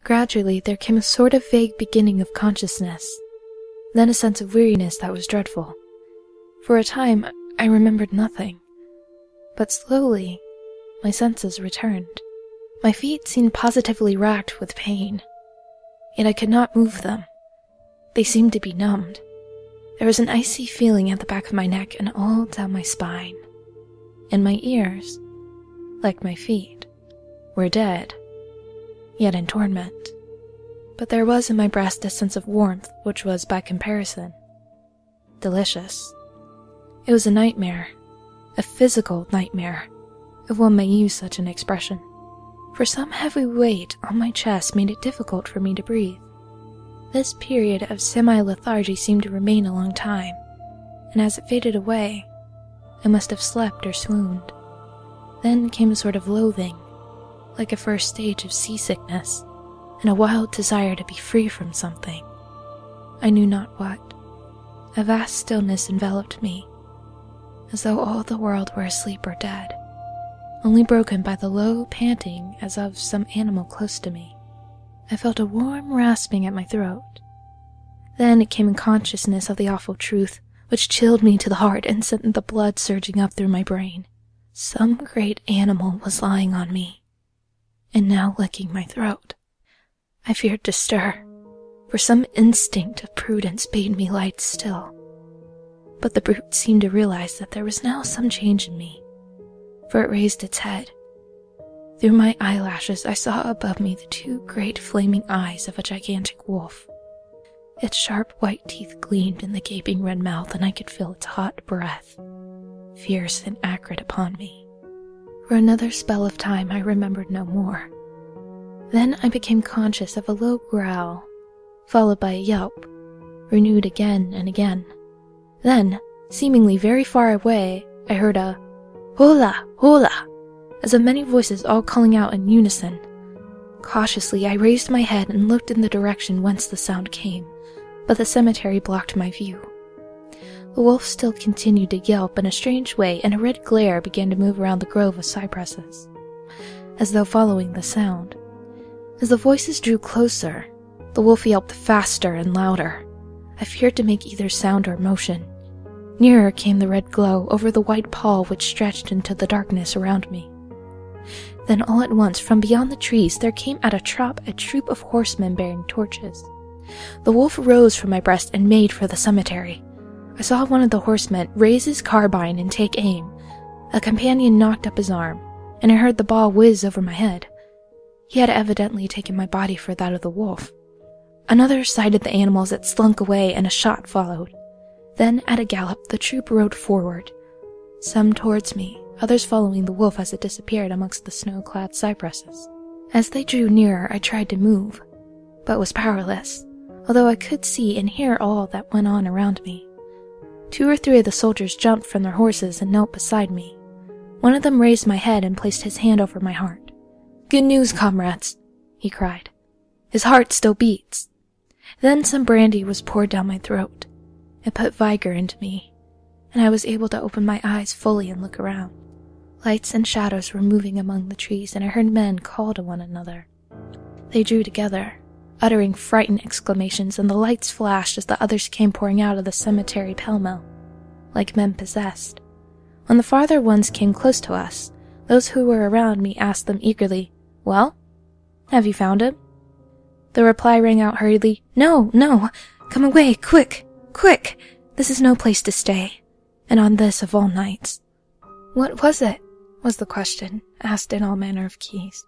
Gradually, there came a sort of vague beginning of consciousness, then a sense of weariness that was dreadful. For a time, I remembered nothing, but slowly, my senses returned. My feet seemed positively racked with pain, yet I could not move them. They seemed to be numbed. There was an icy feeling at the back of my neck and all down my spine, and my ears, like my feet, were dead, yet in torment. But there was in my breast a sense of warmth which was, by comparison, delicious. It was a nightmare, a physical nightmare, if one may use such an expression, for some heavy weight on my chest made it difficult for me to breathe. This period of semi-lethargy seemed to remain a long time, and as it faded away, I must have slept or swooned. Then came a sort of loathing, like a first stage of seasickness, and a wild desire to be free from something. I knew not what. A vast stillness enveloped me, as though all the world were asleep or dead, only broken by the low panting as of some animal close to me. I felt a warm rasping at my throat. Then it came in consciousness of the awful truth, which chilled me to the heart and sent the blood surging up through my brain. Some great animal was lying on me, and now licking my throat. I feared to stir, for some instinct of prudence bade me lie still. But the brute seemed to realize that there was now some change in me, for it raised its head. Through my eyelashes I saw above me the two great flaming eyes of a gigantic wolf. Its sharp white teeth gleamed in the gaping red mouth, and I could feel its hot breath, fierce and acrid, upon me. For another spell of time I remembered no more. Then I became conscious of a low growl, followed by a yelp, renewed again and again. Then, seemingly very far away, I heard a "Hola! Hola!" as of many voices all calling out in unison. Cautiously I raised my head and looked in the direction whence the sound came, but the cemetery blocked my view. The wolf still continued to yelp in a strange way, and a red glare began to move around the grove of cypresses, as though following the sound. As the voices drew closer, the wolf yelped faster and louder. I feared to make either sound or motion. Nearer came the red glow over the white pall which stretched into the darkness around me. Then all at once, from beyond the trees, there came at a trot a troop of horsemen bearing torches. The wolf rose from my breast and made for the cemetery. I saw one of the horsemen raise his carbine and take aim. A companion knocked up his arm, and I heard the ball whiz over my head. He had evidently taken my body for that of the wolf. Another sighted the animal as it slunk away, and a shot followed. Then, at a gallop, the troop rode forward, some towards me, others following the wolf as it disappeared amongst the snow-clad cypresses. As they drew nearer, I tried to move, but was powerless, although I could see and hear all that went on around me. 2 or 3 of the soldiers jumped from their horses and knelt beside me. One of them raised my head and placed his hand over my heart. "Good news, comrades," he cried. "His heart still beats." Then some brandy was poured down my throat. It put vigor into me, and I was able to open my eyes fully and look around. Lights and shadows were moving among the trees, and I heard men call to one another. They drew together, uttering frightened exclamations, and the lights flashed as the others came pouring out of the cemetery pell-mell, like men possessed. When the farther ones came close to us, those who were around me asked them eagerly, "Well, have you found him?" The reply rang out hurriedly, "No, no! Come away, quick, quick! This is no place to stay, and on this of all nights." "What was it?" was the question, asked in all manner of keys.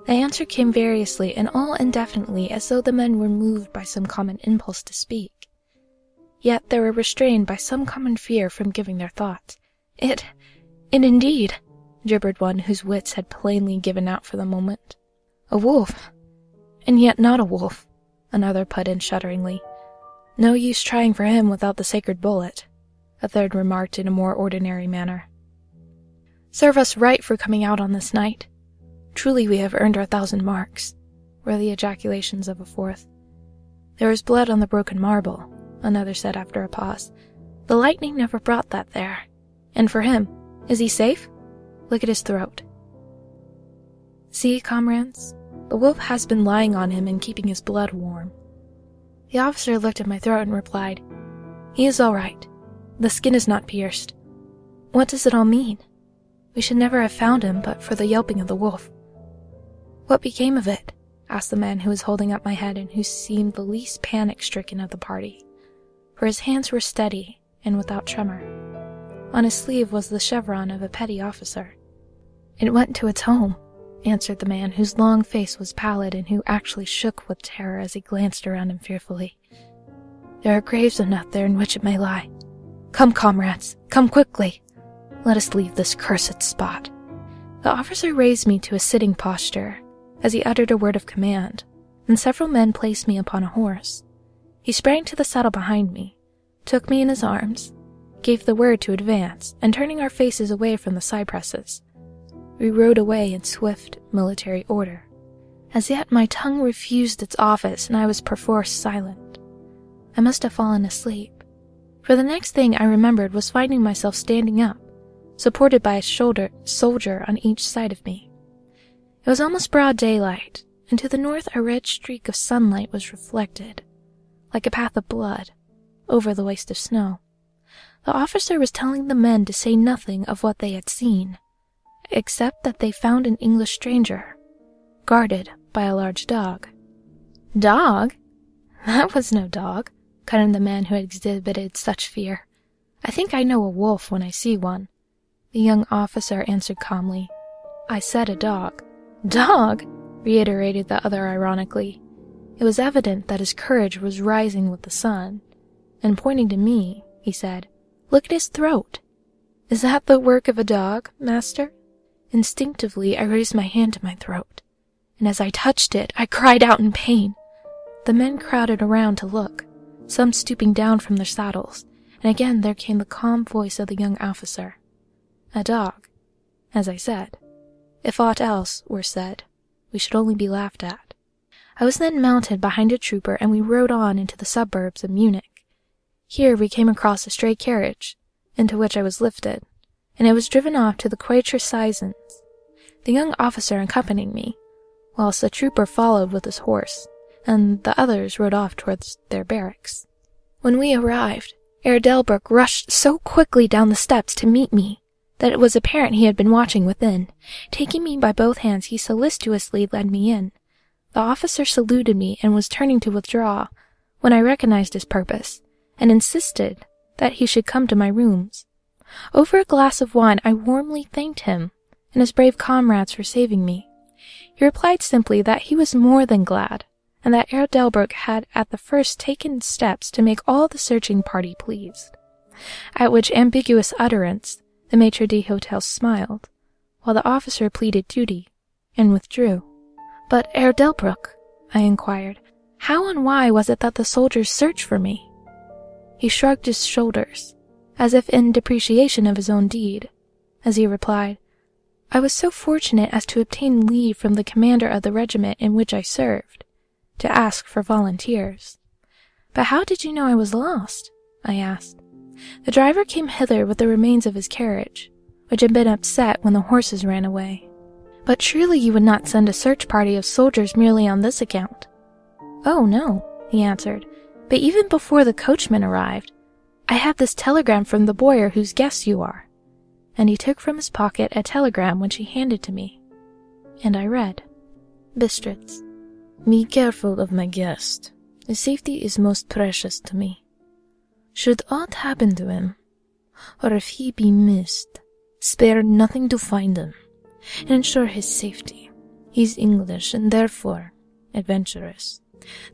The answer came variously and all indefinitely, as though the men were moved by some common impulse to speak. Yet they were restrained by some common fear from giving their thoughts. It indeed," gibbered one whose wits had plainly given out for the moment. "A wolf, and yet not a wolf," another put in shudderingly. "No use trying for him without the sacred bullet," a third remarked in a more ordinary manner. "Serve us right for coming out on this night. Truly we have earned our 1,000 marks," were the ejaculations of a fourth. "There is blood on the broken marble," another said after a pause. "The lightning never brought that there. And for him, is he safe? Look at his throat." "See, comrades, The wolf has been lying on him and keeping his blood warm." The officer looked at my throat and replied, "He is all right. The skin is not pierced. What does it all mean? We should never have found him but for the yelping of the wolf." "What became of it?" asked the man who was holding up my head and who seemed the least panic-stricken of the party, for his hands were steady and without tremor. On his sleeve was the chevron of a petty officer. "It went to its home," answered the man whose long face was pallid and who actually shook with terror as he glanced around him fearfully. "There are graves enough there in which it may lie. Come, comrades, come quickly. Let us leave this cursed spot." The officer raised me to a sitting posture as he uttered a word of command, and several men placed me upon a horse. He sprang to the saddle behind me, took me in his arms, gave the word to advance, and turning our faces away from the cypresses, we rode away in swift military order. As yet my tongue refused its office, and I was perforce silent. I must have fallen asleep, for the next thing I remembered was finding myself standing up, supported by a soldier on each side of me. It was almost broad daylight, and to the north a red streak of sunlight was reflected, like a path of blood, over the waste of snow. The officer was telling the men to say nothing of what they had seen, except that they found an English stranger, guarded by a large dog. "Dog? That was no dog," cut in the man who had exhibited such fear. "I think I know a wolf when I see one." The young officer answered calmly, "I said a dog." "Dog?" reiterated the other ironically. It was evident that his courage was rising with the sun, and pointing to me, he said, "Look at his throat. Is that the work of a dog, master?" Instinctively I raised my hand to my throat, and as I touched it, I cried out in pain. The men crowded around to look, some stooping down from their saddles, and again there came the calm voice of the young officer. A dog, as I said. If aught else were said, we should only be laughed at. I was then mounted behind a trooper, and we rode on into the suburbs of Munich. Here we came across a stray carriage, into which I was lifted, and it was driven off to the Quatre Saisons, the young officer accompanying me, whilst the trooper followed with his horse, and the others rode off towards their barracks. When we arrived, Herr Delbruck rushed so quickly down the steps to meet me that it was apparent he had been watching within. Taking me by both hands, he solicitously led me in. The officer saluted me and was turning to withdraw, when I recognized his purpose, and insisted that he should come to my rooms. Over a glass of wine I warmly thanked him and his brave comrades for saving me. He replied simply that he was more than glad, and that Herr Delbruck had at the first taken steps to make all the searching party pleased. At which ambiguous utterance the maitre d'hotel smiled, while the officer pleaded duty, and withdrew. "But, Herr Delbruck," I inquired, "how and why was it that the soldiers searched for me?" He shrugged his shoulders, as if in depreciation of his own deed, as he replied, "I was so fortunate as to obtain leave from the commander of the regiment in which I served, to ask for volunteers." "But how did you know I was lost?" I asked. "The driver came hither with the remains of his carriage, which had been upset when the horses ran away." "But surely you would not send a search party of soldiers merely on this account?" "Oh, no," he answered, "but even before the coachman arrived, I had this telegram from the boyar whose guest you are." And he took from his pocket a telegram which he handed to me, and I read, "Bistritz, be careful of my guest. His safety is most precious to me. Should aught happen to him, or if he be missed, spare nothing to find him, and ensure his safety. He is English, and therefore adventurous.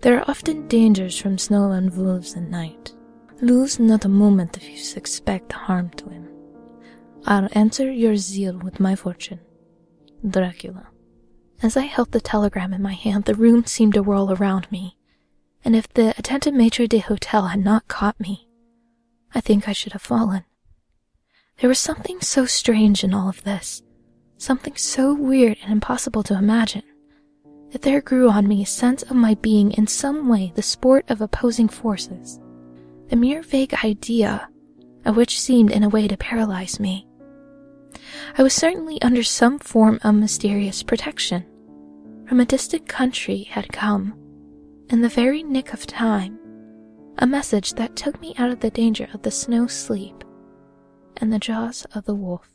There are often dangers from snow and wolves at night. Lose not a moment if you suspect harm to him. I'll answer your zeal with my fortune. Dracula." As I held the telegram in my hand, the room seemed to whirl around me, and if the attentive maitre d'hotel had not caught me, I think I should have fallen. There was something so strange in all of this, something so weird and impossible to imagine, that there grew on me a sense of my being in some way the sport of opposing forces, the mere vague idea of which seemed in a way to paralyze me. I was certainly under some form of mysterious protection, from a distant country had come, in the very nick of time, a message that took me out of the danger of the snow sleep and the jaws of the wolf.